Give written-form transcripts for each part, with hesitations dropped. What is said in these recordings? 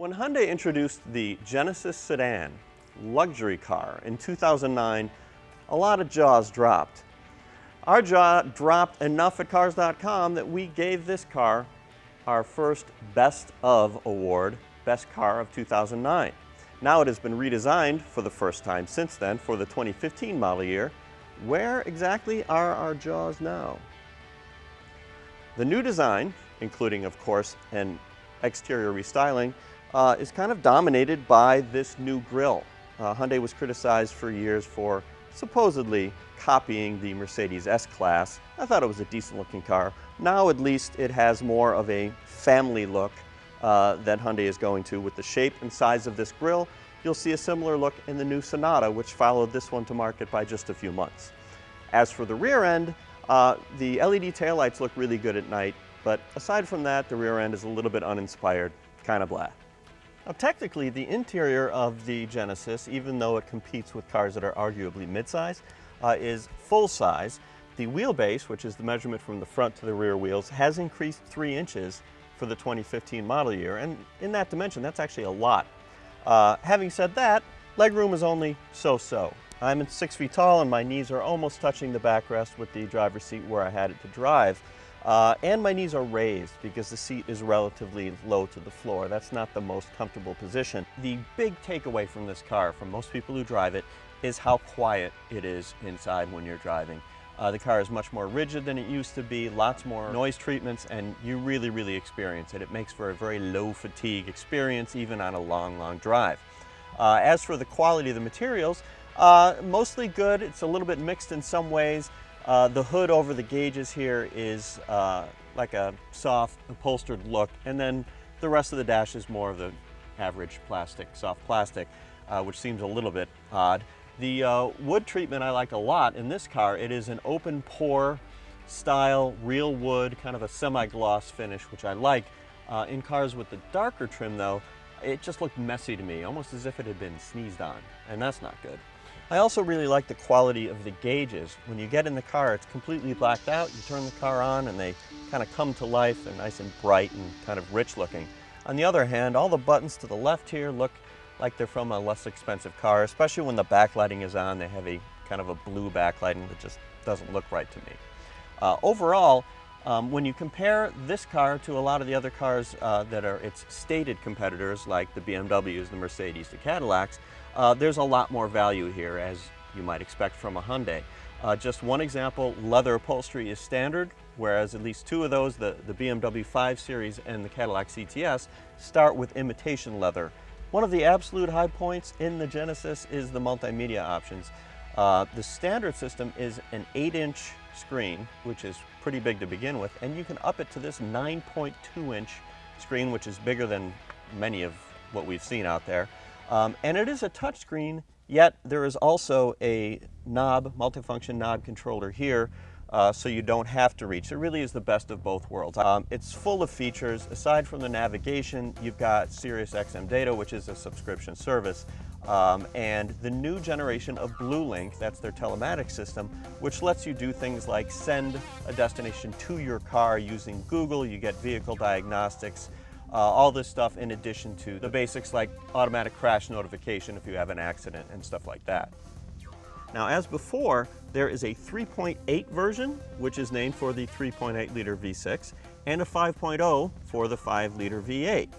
When Hyundai introduced the Genesis sedan luxury car in 2009, a lot of jaws dropped. Our jaw dropped enough at Cars.com that we gave this car our first Best of award, Best Car of 2009. Now it has been redesigned for the first time since then for the 2015 model year. Where exactly are our jaws now? The new design, including of course an exterior restyling, is kind of dominated by this new grille. Hyundai was criticized for years for supposedly copying the Mercedes S-Class. I thought it was a decent looking car. Now at least it has more of a family look that Hyundai is going to with the shape and size of this grille. You'll see a similar look in the new Sonata, which followed this one to market by just a few months. As for the rear end, the LED taillights look really good at night, but aside from that, the rear end is a little bit uninspired, kind of blah. Now technically, the interior of the Genesis, even though it competes with cars that are arguably midsize, is full size. The wheelbase, which is the measurement from the front to the rear wheels, has increased 3 inches for the 2015 model year, and in that dimension, that's actually a lot. Having said that, legroom is only so-so. I'm at 6 feet tall and my knees are almost touching the backrest with the driver's seat where I had it to drive. And my knees are raised because the seat is relatively low to the floor. That's not the most comfortable position. The big takeaway from this car, from most people who drive it, is how quiet it is inside when you're driving. The car is much more rigid than it used to be, lots more noise treatments, and you really experience it. It makes for a very low fatigue experience, even on a long drive. As for the quality of the materials, mostly good. It's a little bit mixed in some ways. The hood over the gauges here is like a soft upholstered look, and then the rest of the dash is more of the average plastic, soft plastic, which seems a little bit odd. The wood treatment I like a lot in this car. It is an open pore style, real wood, kind of a semi-gloss finish, which I like. In cars with the darker trim though, it just looked messy to me, almost as if it had been sneezed on, and that's not good. I also really like the quality of the gauges. When you get in the car, it's completely blacked out. You turn the car on and they kind of come to life. They're nice and bright and kind of rich looking. On the other hand, all the buttons to the left here look like they're from a less expensive car, especially when the backlighting is on. They have a kind of a blue backlighting that just doesn't look right to me. Overall, when you compare this car to a lot of the other cars that are its stated competitors, like the BMWs, the Mercedes, the Cadillacs, there's a lot more value here, as you might expect from a Hyundai. Just one example, leather upholstery is standard, whereas at least 2 of those, the BMW 5 Series and the Cadillac CTS, start with imitation leather. One of the absolute high points in the Genesis is the multimedia options. The standard system is an 8-inch screen, which is pretty big to begin with, and you can up it to this 9.2-inch screen, which is bigger than many of what we've seen out there. And it is a touchscreen, yet there is also a knob, multifunction knob controller here, so you don't have to reach. It really is the best of both worlds. It's full of features. Aside from the navigation, you've got Sirius XM data, which is a subscription service, and the new generation of BlueLink, that's their telematics system, which lets you do things like send a destination to your car using Google. You get vehicle diagnostics, all this stuff in addition to the basics like automatic crash notification if you have an accident and stuff like that. Now, as before, there is a 3.8 version, which is named for the 3.8-liter V6, and a 5.0 for the 5-liter V8.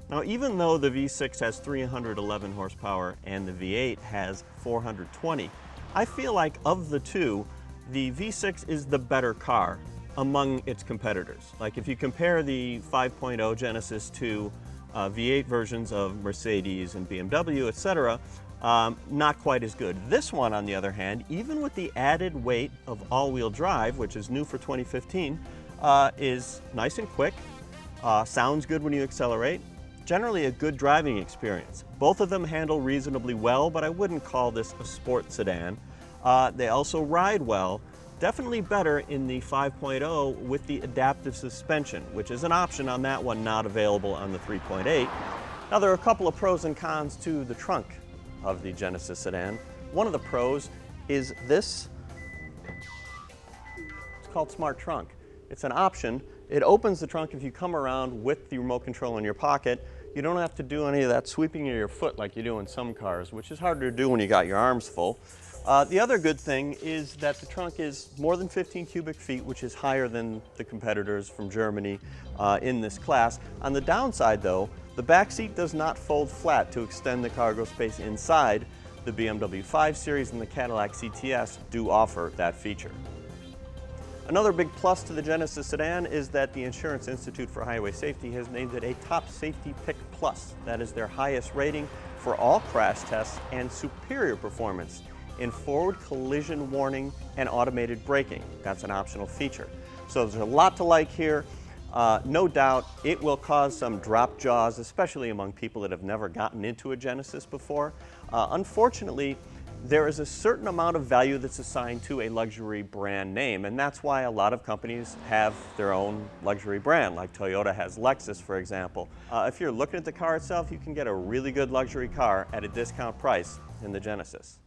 Now, even though the V6 has 311 horsepower and the V8 has 420, I feel like of the two, the V6 is the better car among its competitors. Like if you compare the 5.0 Genesis to V8 versions of Mercedes and BMW, etc., not quite as good. This one, on the other hand, even with the added weight of all-wheel drive, which is new for 2015, is nice and quick, sounds good when you accelerate, generally a good driving experience. Both of them handle reasonably well, but I wouldn't call this a sport sedan. They also ride well, definitely better in the 5.0 with the adaptive suspension, which is an option on that one, not available on the 3.8. Now, there are a couple of pros and cons to the trunk of the Genesis sedan. One of the pros is this. It's called Smart Trunk. It's an option. It opens the trunk if you come around with the remote control in your pocket. You don't have to do any of that sweeping of your foot like you do in some cars, which is harder to do when you got your arms full. The other good thing is that the trunk is more than 15 cubic feet, which is higher than the competitors from Germany in this class. On the downside though, the back seat does not fold flat to extend the cargo space inside. The BMW 5 Series and the Cadillac CTS do offer that feature. Another big plus to the Genesis sedan is that the Insurance Institute for Highway Safety has named it a Top Safety Pick Plus. That is their highest rating for all crash tests and superior performance in forward collision warning and automated braking. That's an optional feature. So there's a lot to like here. No doubt it will cause some drop jaws, especially among people that have never gotten into a Genesis before. Unfortunately, there is a certain amount of value that's assigned to a luxury brand name, and that's why a lot of companies have their own luxury brand, like Toyota has Lexus, for example. If you're looking at the car itself, you can get a really good luxury car at a discount price in the Genesis.